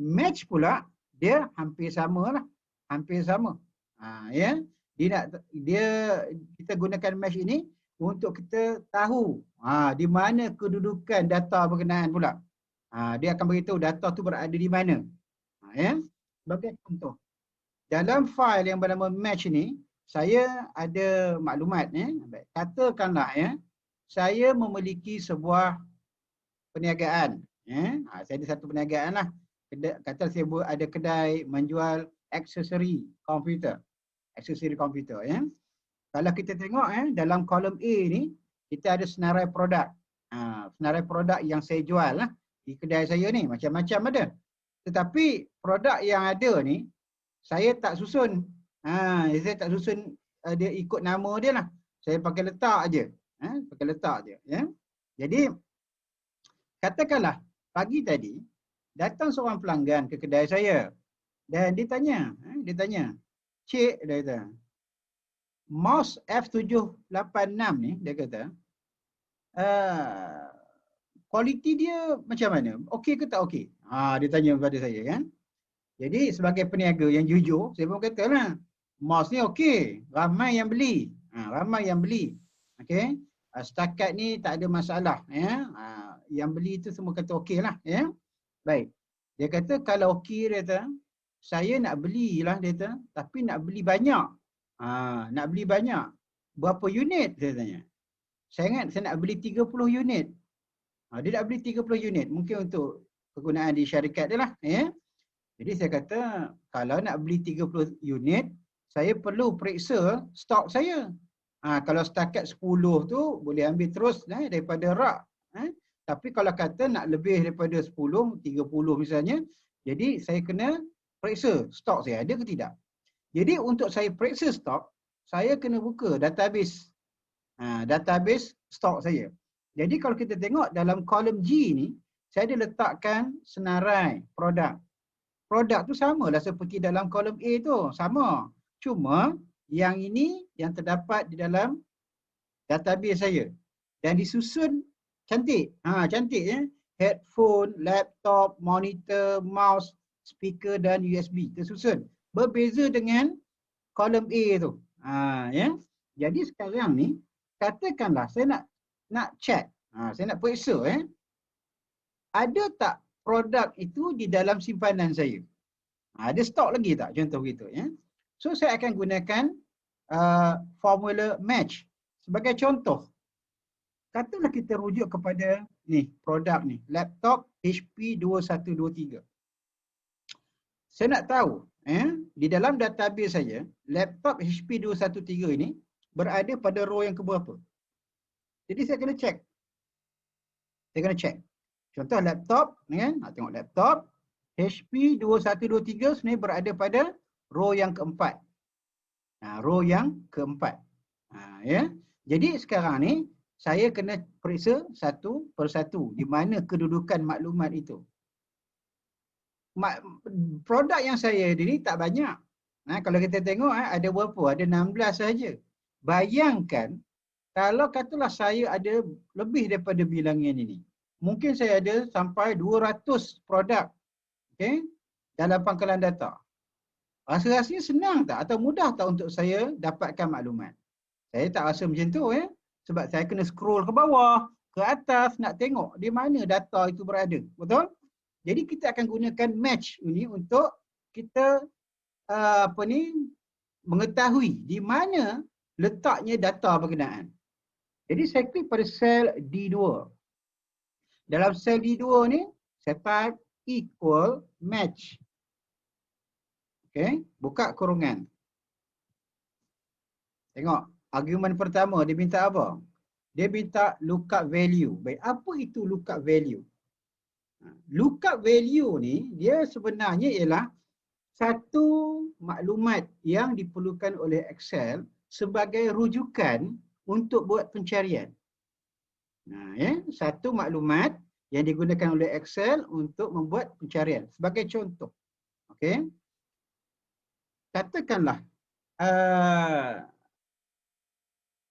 Match pula dia hampir sama lah. Hampir sama. Ya. Dia kita gunakan match ini untuk kita tahu di mana kedudukan data berkenaan pula. Dia akan beritahu data tu berada di mana. Ya. Sebagai contoh. Dalam fail yang bernama match ni, saya ada maklumat. Katakanlah saya memiliki sebuah perniagaan. Saya ada satu perniagaan lah. Kata saya ada kedai menjual aksesori komputer. Aksesori komputer. Kalau kita tengok dalam kolom A ni, kita ada senarai produk. Senarai produk yang saya jual lah di kedai saya ni. Macam-macam ada. Tetapi produk yang ada ni, saya tak susun. Saya tak susun dia ikut nama dia lah. Saya pakai letak je. Pakai letak je. Jadi, katakanlah pagi tadi, datang seorang pelanggan ke kedai saya. Dan dia tanya. Cik, dia kata, mouse F786 ni, dia kata, kualiti dia macam mana? Okey ke tak okey? Dia tanya kepada saya kan. Jadi sebagai peniaga yang jujur, saya pun katalah, mouse ni okey, ramai yang beli. Ramai yang beli. Okey. Setakat ni tak ada masalah. Yang beli tu semua kata okey lah. Baik. Dia kata kalau okey, dia kata, saya nak belilah, dia kata, tapi nak beli banyak. Nak beli banyak. Berapa unit? Saya tanya. Saya ingat saya nak beli 30 unit. Dia nak beli 30 unit. Mungkin untuk kegunaan di syarikat dia lah. Jadi saya kata, kalau nak beli 30 unit, saya perlu periksa stok saya. Kalau setakat 10 tu, boleh ambil terus daripada rak. Tapi kalau kata nak lebih daripada 10, 30 misalnya, jadi saya kena periksa stok saya ada ke tidak. Jadi untuk saya periksa stok, saya kena buka database. Database stok saya. Jadi kalau kita tengok dalam kolom G ni, saya ada letakkan senarai produk. Produk tu samalah seperti dalam kolom A tu, sama. Cuma yang ini yang terdapat di dalam database saya. Dan disusun cantik. Cantik ya. Headphone, laptop, monitor, mouse, speaker dan USB tersusun. Berbeza dengan kolom A tu. Ya. Jadi sekarang ni katakanlah saya nak check. Saya nak periksa ada tak produk itu di dalam simpanan saya. Ada stok lagi tak? Contoh begitu. So saya akan gunakan formula match. Sebagai contoh, katalah kita rujuk kepada ni produk ni, laptop HP 2123. Saya nak tahu di dalam database saya, laptop HP 213 ini berada pada row yang keberapa. Jadi saya kena check. Contoh laptop ni kan, tengok laptop HP 2123 sebenarnya berada pada row yang keempat. Row yang keempat. Ya. Jadi sekarang ni saya kena periksa satu persatu di mana kedudukan maklumat itu. Produk yang saya ada ni tak banyak. Kalau kita tengok ada berapa? Ada 16 sahaja. Bayangkan kalau katalah saya ada lebih daripada bilangan ini. Mungkin saya ada sampai 200 produk. Okay? Dalam pangkalan data. Rasa-rasanya senang tak? Atau mudah tak untuk saya dapatkan maklumat? Saya tak rasa macam tu Sebab saya kena scroll ke bawah, ke atas nak tengok di mana data itu berada. Betul? Jadi kita akan gunakan match ini untuk kita mengetahui di mana letaknya data berkenaan. Jadi saya klik pada sel D2. Dalam sel D2 ni saya type equal match. Okey, buka kurungan. Tengok, argumen pertama dia minta apa? Dia minta lookup value. Baik, apa itu lookup value? Lookup value ni dia sebenarnya ialah satu maklumat yang diperlukan oleh Excel sebagai rujukan untuk buat pencarian. Satu maklumat yang digunakan oleh Excel untuk membuat pencarian. Sebagai contoh. Okey. Katakanlah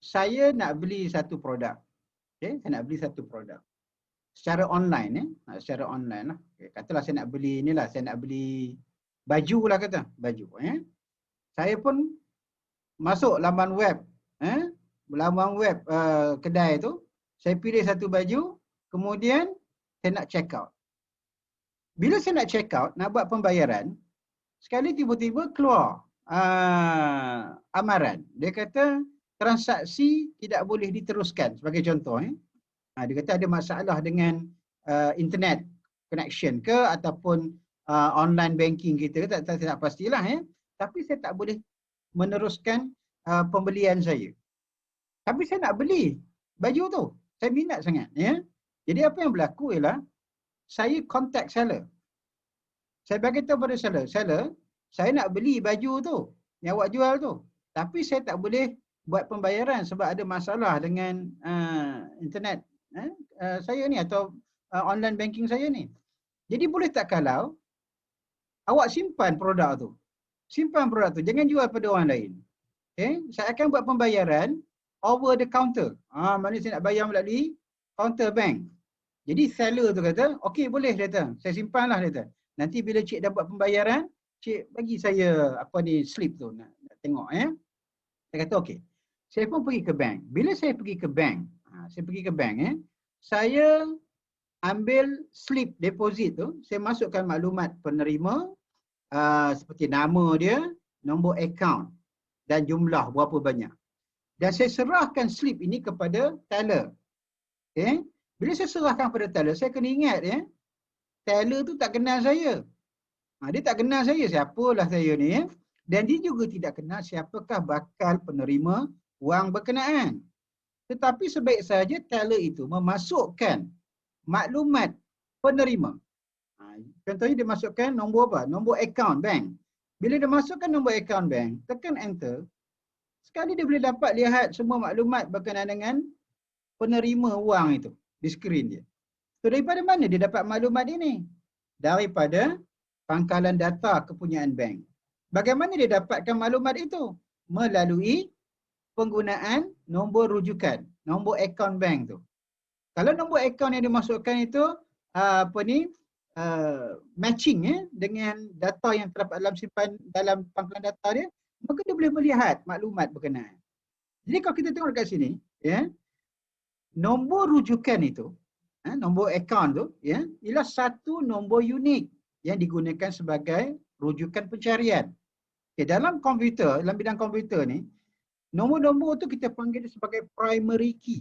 saya nak beli satu produk. Okey, saya nak beli satu produk. secara online secara online lah. Katalah saya nak beli inilah, saya nak beli baju lah kata, baju Saya pun masuk laman web kedai tu, saya pilih satu baju, kemudian saya nak check out. Bila saya nak check out, nak buat pembayaran, sekali tiba-tiba keluar amaran. Dia kata transaksi tidak boleh diteruskan, sebagai contoh. Dia kata ada masalah dengan internet connection ke ataupun online banking kita, tak pastilah. Tapi saya tak boleh meneruskan pembelian saya. Tapi saya nak beli baju tu. Saya minat sangat. Jadi apa yang berlaku ialah saya contact seller. Saya bagi tahu pada seller, saya nak beli baju tu yang awak jual tu. Tapi saya tak boleh buat pembayaran sebab ada masalah dengan internet saya ni atau online banking saya ni. Jadi boleh tak kalau awak simpan produk tu. Jangan jual pada orang lain. Saya akan buat pembayaran over the counter. Maknanya saya nak bayar melalui counter bank. Jadi seller tu kata, okey boleh, dia kata. Saya simpanlah, dia kata. Nanti bila cik dah buat pembayaran, cik bagi saya slip tu nak tengok. Saya kata okey. Saya pun pergi ke bank. Bila saya pergi ke bank, saya ambil slip deposit tu, saya masukkan maklumat penerima seperti nama dia, nombor akaun dan jumlah berapa banyak. Dan saya serahkan slip ini kepada teller. Bila saya serahkan kepada teller, saya kena ingat teller tu tak kenal saya. Dia tak kenal saya, siapalah saya ni. Dan dia juga tidak kenal siapakah bakal penerima wang berkenaan. Tetapi sebaik saja teller itu memasukkan maklumat penerima. Contohnya dia masukkan nombor apa? Nombor akaun bank. Bila dia masukkan nombor akaun bank, tekan enter, sekali dia boleh dapat lihat semua maklumat berkenaan dengan penerima wang itu di skrin dia. So daripada mana dia dapat maklumat ini? Daripada pangkalan data kepunyaan bank. Bagaimana dia dapatkan maklumat itu? Melalui penggunaan nombor rujukan, nombor akaun bank tu. Kalau nombor akaun yang dimasukkan itu matching dengan data yang terdapat dalam pangkalan data dia, maka dia boleh melihat maklumat berkenaan. Jadi kalau kita tengok dekat sini, nombor rujukan itu, nombor akaun tu, ialah satu nombor unik yang digunakan sebagai rujukan pencarian. Dalam komputer, dalam bidang komputer ni, nombor-nombor tu kita panggil sebagai primary key.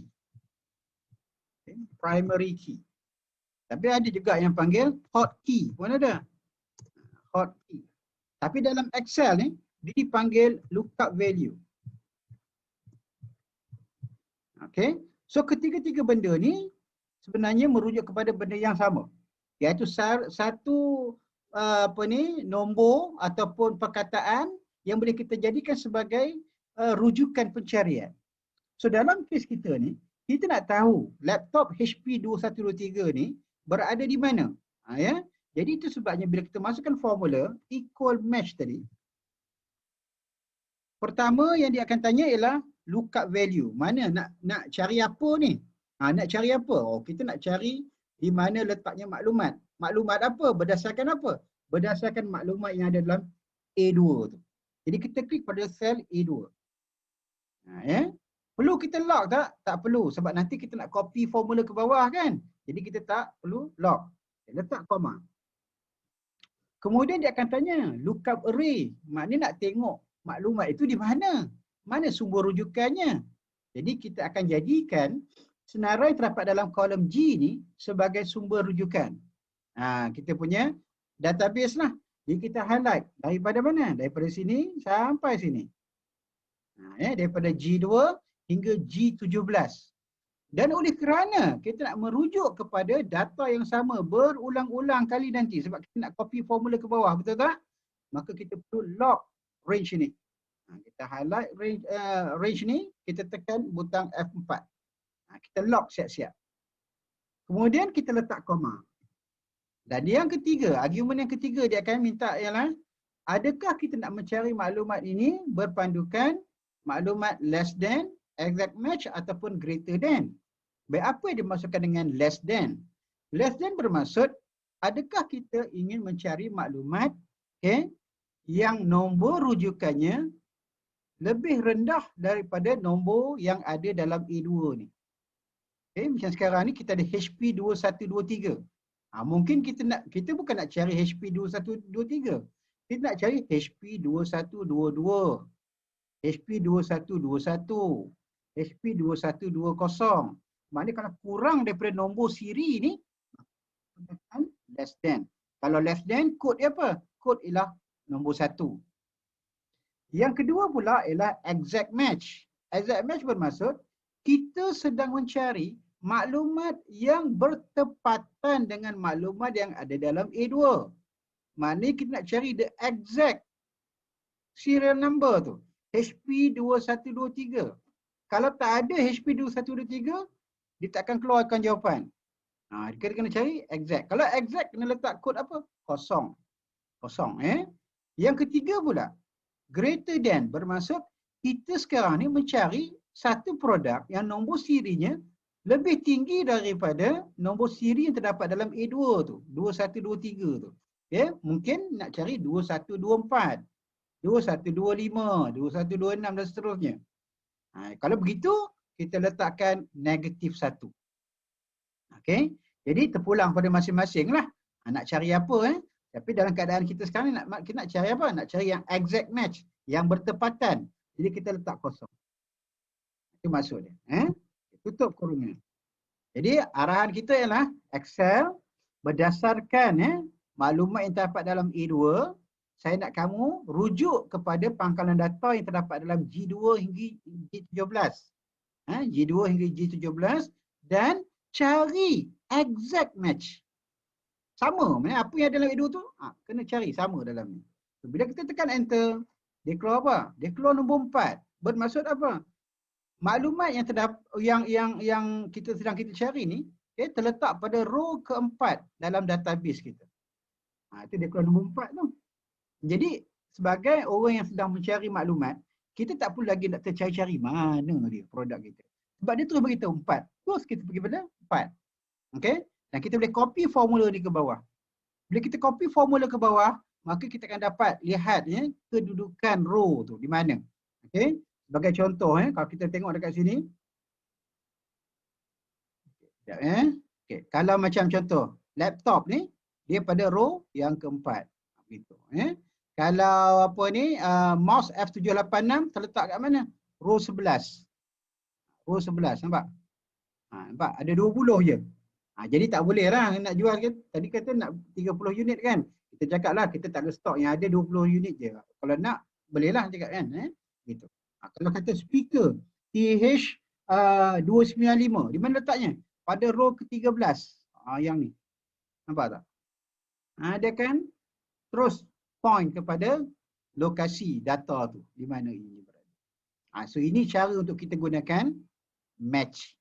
Primary key. Tapi ada juga yang panggil hotkey pun ada. Hotkey. Tapi dalam Excel ni, dia dipanggil lookup value. Okay. So ketiga-tiga benda ni sebenarnya merujuk kepada benda yang sama. Iaitu satu nombor ataupun perkataan yang boleh kita jadikan sebagai rujukan pencarian. So dalam kes kita ni, kita nak tahu laptop HP 2123 ni berada di mana. Jadi itu sebabnya bila kita masukkan formula equal match tadi, pertama yang dia akan tanya ialah lookup value. Mana nak cari apa ni? Nak cari apa? Kita nak cari di mana letaknya maklumat. Maklumat apa? Berdasarkan apa? Berdasarkan maklumat yang ada dalam A2 tu. Jadi kita klik pada sel A2. Perlu kita lock tak? Tak perlu. Sebab nanti kita nak copy formula ke bawah kan? Jadi kita tak perlu lock. Letak koma. Kemudian dia akan tanya lookup array. Maknanya nak tengok maklumat itu di mana? Mana sumber rujukannya? Jadi kita akan jadikan senarai terdapat dalam kolom G ni sebagai sumber rujukan. Kita punya database lah. Jadi kita highlight daripada mana? Daripada sini sampai sini. Daripada G2 hingga G17. Dan oleh kerana kita nak merujuk kepada data yang sama berulang-ulang kali nanti sebab kita nak copy formula ke bawah, betul tak? Maka kita perlu lock range ni. Kita highlight range ni, kita tekan butang F4. Kita lock siap-siap. Kemudian kita letak koma. Dan yang ketiga, argumen yang ketiga dia akan minta ialah adakah kita nak mencari maklumat ini berpandukan maklumat less than, exact match ataupun greater than. Baik, apa yang dimaksudkan dengan less than? Less than bermaksud adakah kita ingin mencari maklumat yang nombor rujukannya lebih rendah daripada nombor yang ada dalam A2 ni. Macam sekarang ni kita ada HP 2123. Mungkin kita bukan nak cari HP 2123. Kita nak cari HP 2122, HP 2121, HP 2120. Maknanya kalau kurang daripada nombor siri ni, less than. Kalau less than, kod dia apa? Kod ialah nombor 1. Yang kedua pula ialah exact match. Exact match bermaksud kita sedang mencari maklumat yang bertepatan dengan maklumat yang ada dalam A2. Maknanya kita nak cari the exact serial number tu. HP 2123. Kalau tak ada HP 2123, dia takkan keluarkan jawapan. Kita kena cari exact. Kalau exact, kena letak kod apa? Kosong. Kosong. Yang ketiga pula, greater than bermaksud kita sekarang ni mencari satu produk yang nombor sirinya lebih tinggi daripada nombor siri yang terdapat dalam A2 tu, 2123 tu. Mungkin nak cari 2124, 2125, 2126 dan seterusnya. Kalau begitu, kita letakkan negatif 1. Okey. Jadi terpulang pada masing-masing lah. Nak cari apa Tapi dalam keadaan kita sekarang kita nak cari apa? Nak cari yang exact match, yang bertepatan. Jadi kita letak kosong. Itu maksud dia. Tutup kurungan. Jadi arahan kita ialah Excel berdasarkan maklumat yang terdapat dalam A2, saya nak kamu rujuk kepada pangkalan data yang terdapat dalam G2 hingga G17. G2 hingga G17 dan cari exact match. Sama, apa yang ada dalam A2 tu, kena cari sama dalam ni. Bila kita tekan enter, dia keluar apa? Dia keluar nombor 4. Bermaksud apa? Maklumat yang terdapat yang kita sedang cari ni, terletak pada row keempat dalam database kita. Itu dia keluar nombor 4 tu. Jadi sebagai orang yang sedang mencari maklumat, kita tak perlu lagi nak tercari-cari mana dia produk kita. Sebab dia terus beritahu 4. Terus kita pergi pada 4. Okey? Dan kita boleh copy formula ni ke bawah. Bila kita copy formula ke bawah, maka kita akan dapat lihat kedudukan row tu di mana. Okey? Sebagai contoh kalau kita tengok dekat sini. Okey, kalau macam contoh laptop ni dia pada row yang keempat. Begitu Kalau apa ni mouse F786 terletak kat mana? Row 11. Row 11 nampak? Nampak ada 20 je. Jadi tak boleh lah nak jual kan. Tadi kata nak 30 unit kan. Kita cakap lah kita tak ada stok yang ada 20 unit je. Kalau nak bolehlah cakap kan. Gitu. Kalau kata speaker TH295 di mana letaknya? Pada row ke-13. Yang ni. Nampak tak? Dia kan terus point kepada lokasi data tu di mana ini berada. So ini cara untuk kita gunakan match.